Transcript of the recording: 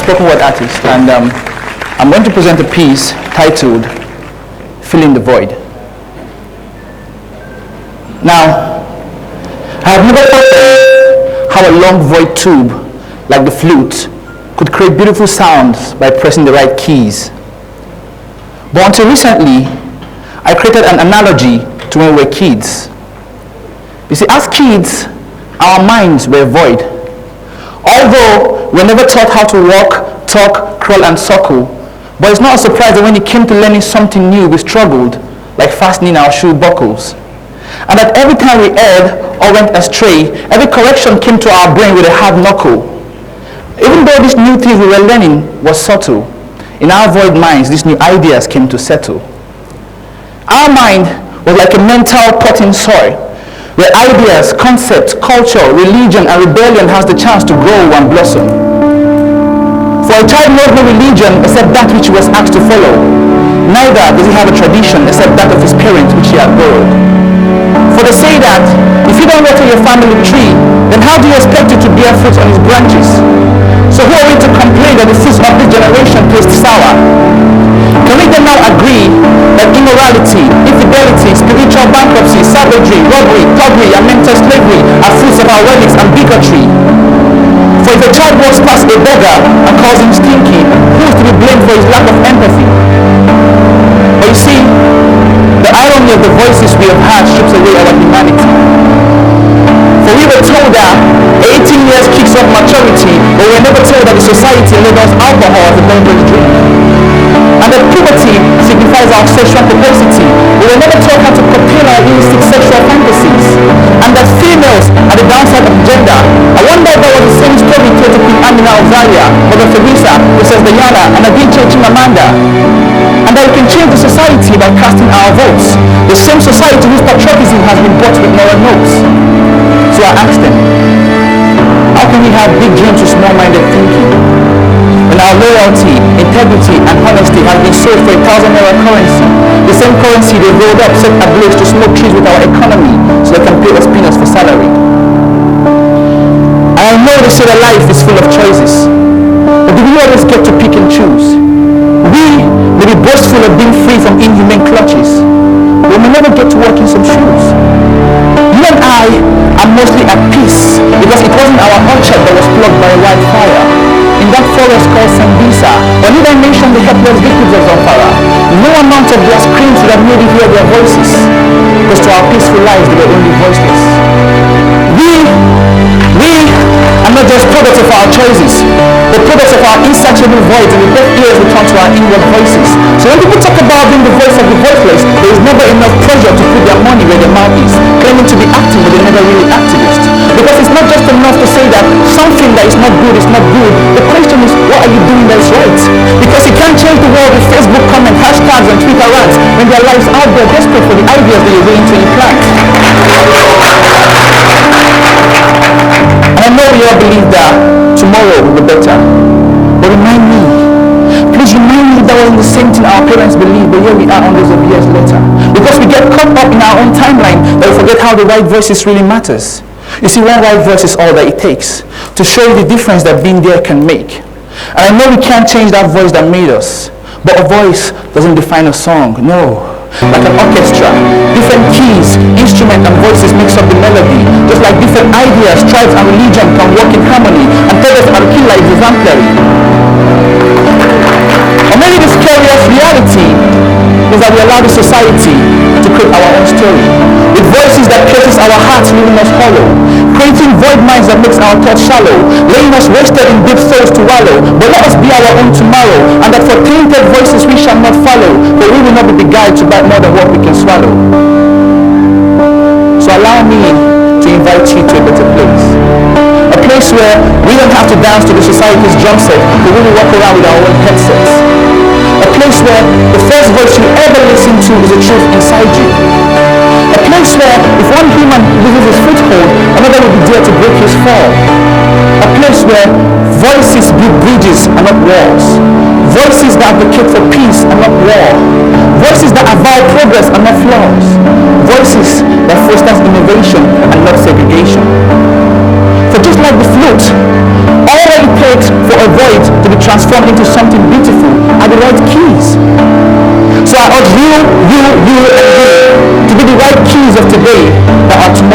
spoken word artist, and I'm going to present a piece titled Filling the Void. Now, I have never thought how a long void tube, like the flute, could create beautiful sounds by pressing the right keys. But until recently, I created an analogy to when we were kids. You see, as kids, our minds were void. Although we never taught how to walk, talk, crawl, and suckle, but it's not a surprise that when it came to learning something new, we struggled, like fastening our shoe buckles. And that every time we erred or went astray, every correction came to our brain with a hard knuckle. Even though these new things we were learning was subtle, in our void minds, these new ideas came to settle. Our mind was like a mental potting soil, where ideas, concepts, culture, religion, and rebellion has the chance to grow and blossom. For a child knows no religion except that which he was asked to follow. Neither does he have a tradition except that of his parents which he had borrowed. For they say that if you don't water your family tree, then how do you expect it to bear fruit on its branches? So who are we to complain that the fruits of this generation taste sour? Can we then now agree that immorality, infidelity, spiritual bankruptcy, savagery, robbery, thuggery, and mental slavery are fruits of our wellness and bigotry? For if a child walks past a beggar and calls him stinky, who is to be blamed for his lack of empathy? But you see, the irony of the voices we have heard strips away our humanity. For we were told that 18 years kicks off maturity, but we were never told that the society labels alcohol as a dangerous drink. And that puberty signifies our sexual propensity. We were never taught how to curtail our illicit sexual fantasies. And that females are the downside of gender. I wonder if that was the same story told to Queen Amina of Zaria, Mother Teresa, Princess Diana, and Adinche Chimamanda. And that we can change the society by casting our votes. The same society whose patriotism has been bought with moral notes. So I asked them, how can we have big dreams with small-minded thinking? When our loyalty, integrity, and honesty have been sold for 1,000 naira currency, the same currency they rolled up set ablaze to smoke trees with our economy so they can pay us peanuts for salary. And I know they say that life is full of choices, but do we always get to pick and choose? We may be boastful of being free from inhumane clutches, but we may never get to walk in some shoes. You and I are mostly at peace because it wasn't our orchard that was plugged by a wildfire. In that forest called Sambisa, or need I mention the helpless victims of Zamfara? No amount of their screams would have made you hear their voices, because to our peaceful lives they were only voiceless. We are not just products of our choices, but products of our insatiable voids, and with deaf ears we turn to our inward voices. So when people talk about being the voice of the voiceless, there is never enough pressure to put their money where their mouth is, claiming to be active but they're never really activist. Because it's not just enough to say that something that is not good is not good. The question is, what are you doing that's right? Because you can't change the world with Facebook comments, hashtags, and Twitter rants when there are lives out there desperate for the ideas that you're willing to implant. And I know we all believe that tomorrow will be better. But please remind me that wasn't the same thing our parents believed, but here we are hundreds of years later. Because we get caught up in our own timeline that we forget how the right voices really matters. You see, one right voice is all that it takes to show you the difference that being there can make. And I know we can't change that voice that made us, but a voice doesn't define a song, no. Like an orchestra, different keys, instruments, and voices makes up the melody. Just like different ideas, tribes, and religion can work in harmony, and TEDxArkilla is exemplary. Or maybe the scariest reality is that we allow the society to create our own story, with voices that pierces our hearts, leaving us hollow, creating void minds that makes our thoughts shallow, laying us wasted in deep souls to wallow. But let us be our own tomorrow, and that for tainted voices we shall not follow, for we will not be the guide to bite more than what we can swallow. So allow me to invite you to a better place. A place where we don't have to dance to the society's drum set, but we will walk around with our own headsets. A place where the first voice you ever listen to is the truth inside you. A place where if one human loses his foothold, another will be there to break his fall. A place where voices build bridges and not walls. Voices that advocate for peace and not war. Voices that avow progress and not flaws. Voices that fosters innovation and not segregation. For just like the flute, all that it takes for a void to be transformed into something beautiful are the right keys. So I urge you, and you to be the right keys of today that are tomorrow.